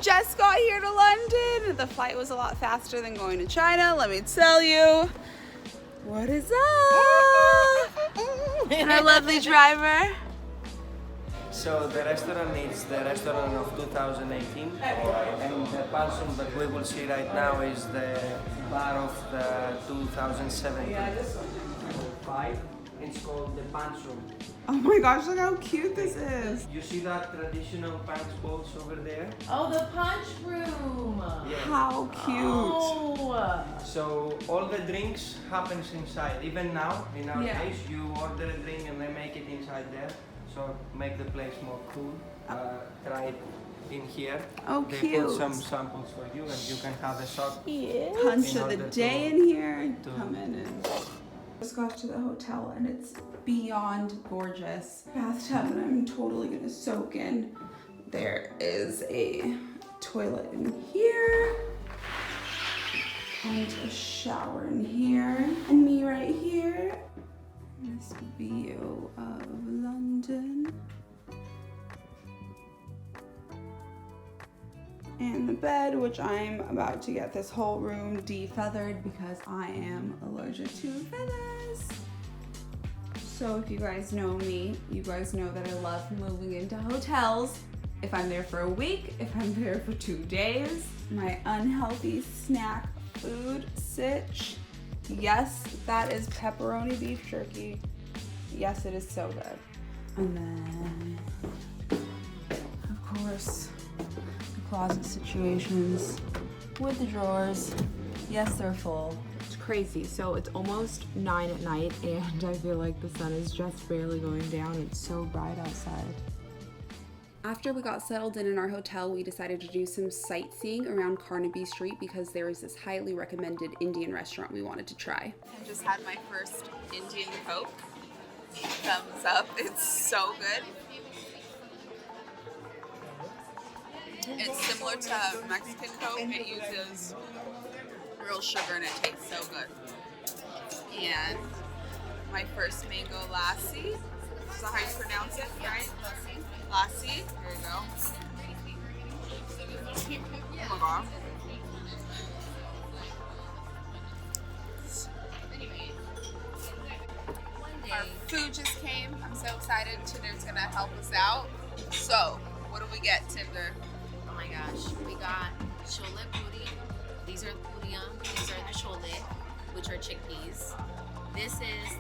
just got here to London. The flight was a lot faster than going to China, let me tell you. What is up? And our lovely driver. So the restaurant is the restaurant of 2018, and the pension that we will see right now is the bar of the 2017. It's called the pension. Oh my gosh, look how cute this is. You see that traditional punch bowls over there? Oh, the punch room. Yeah. How cute. Oh. So all the drinks happens inside. Even now, in our Yeah. place, you order a drink and they make it inside there. So make the place more cool. Try it in here. Oh, they cute. put some samples for you and you can have a shot. Punch In of the order day to- in here. to- Come in and just got to the hotel and it's beyond gorgeous. Bathtub that I'm totally gonna soak in. There is a toilet in here and a shower in here and me right here. This view of London. And the bed, which I'm about to get this whole room defeathered because I am allergic to feathers. So if you guys know me, you guys know that I love moving into hotels. If I'm there for a week, if I'm there for 2 days, my unhealthy snack food sitch. Yes, that is pepperoni beef jerky. Yes, it is so good. And then, of course, closet situations with the drawers. Yes, they're full. It's crazy. So it's almost 9 at night and I feel like the sun is just barely going down. It's so bright outside. After we got settled in our hotel, we decided to do some sightseeing around Carnaby Street because there is this highly recommended Indian restaurant we wanted to try. I just had my first Indian Coke. Thumbs up. It's so good. It's similar to Mexican Coke. It uses real sugar and it tastes so good. And my first mango lassi. Is that how you pronounce it, right? Lassi. Here we go. Oh my god. Our food just came. I'm so excited. Tinder's gonna help us out. So, what do we get, Tinder? Oh my gosh, we got chole puri. These are puriyam. These are the chole, which are chickpeas. This is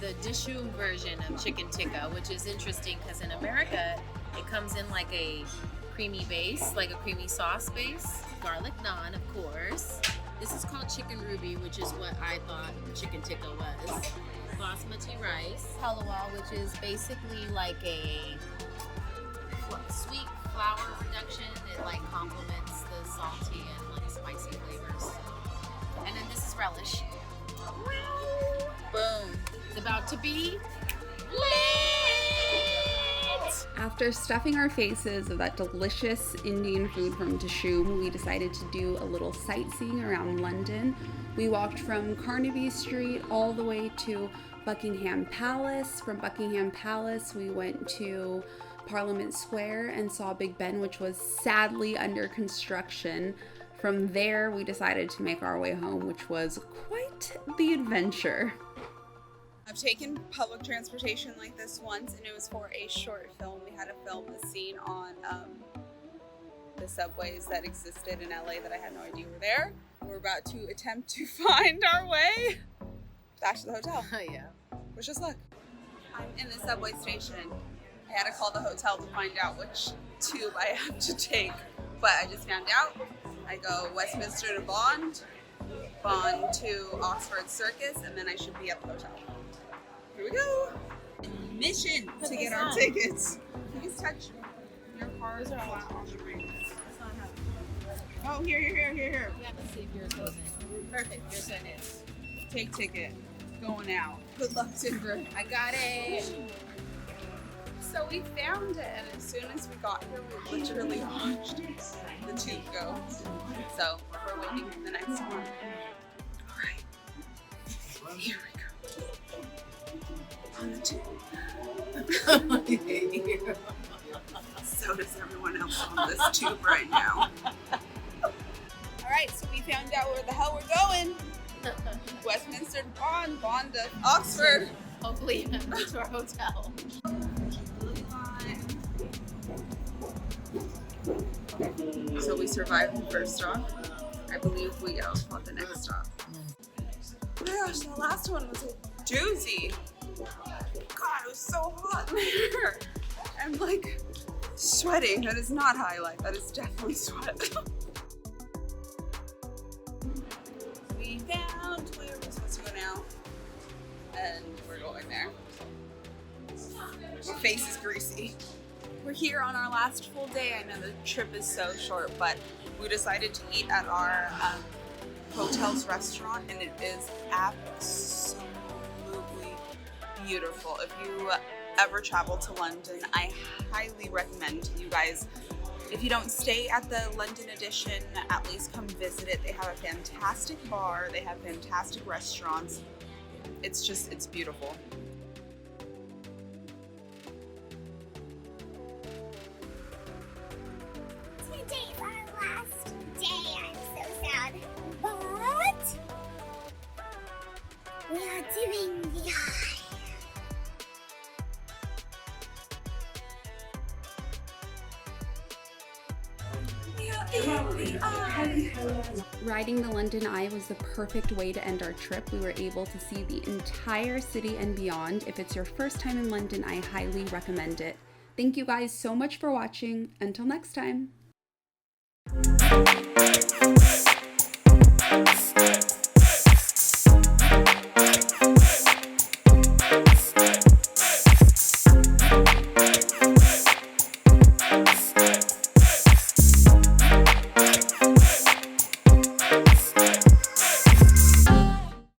the dishu version of chicken tikka, which is interesting because in America, it comes in like a creamy base, like a creamy sauce base. Garlic naan, of course. This is called chicken ruby, which is what I thought chicken tikka was. Basmati rice. Halwa, which is basically like a sweet flour production. It like complements the salty and like spicy flavors. And then this is relish. Boom. It's about to be lit! After stuffing our faces with that delicious Indian food from Dishoom, we decided to do a little sightseeing around London. We walked from Carnaby Street all the way to Buckingham Palace. From Buckingham Palace, we went to Parliament Square and saw Big Ben, which was sadly under construction. From there, we decided to make our way home, which was quite the adventure. I've taken public transportation like this once, and it was for a short film. We had to film a scene on the subways that existed in LA that I had no idea were there. We're about to attempt to find our way back to the hotel. Yeah. Wish us luck. I'm in the subway station. I had to call the hotel to find out which tube I have to take, but I just found out. I go Westminster to Bond, Bond to Oxford Circus, and then I should be at the hotel. Here we go. Mission to get our tickets. Please touch your cards are flat on the ring. Oh, here. We have to see if yours goes in. Perfect, yours in is. Take ticket. Going out. Good luck, Tinder. I got it. So we found it, and as soon as we got here, we literally watched the tube go. So we're waiting for the next one. All right, here we go. On the tube. So does everyone else. on this tube right now. Alright, so we found out where the hell we're going. Westminster to Bond to Oxford. Hopefully, to our hotel. So we survived the first stop. I believe we got the next stop. Oh my gosh, the last one was a doozy. God, it was so hot in there. I'm like sweating. That is not highlight. That is definitely sweat. We found where we're supposed to go now. And we're going there. My face is greasy. We're here on our last full day. I know the trip is so short, but we decided to eat at our hotel's restaurant, and it is absolutely beautiful. If you ever travel to London, I highly recommend you guys, if you don't stay at the London edition, at least come visit it. They have a fantastic bar, they have fantastic restaurants. It's beautiful. Today's our last day. I'm so sad. But we are doing the eye. Riding the London Eye was the perfect way to end our trip. We were able to see the entire city and beyond. If it's your first time in London, I highly recommend it. Thank you guys so much for watching. Until next time.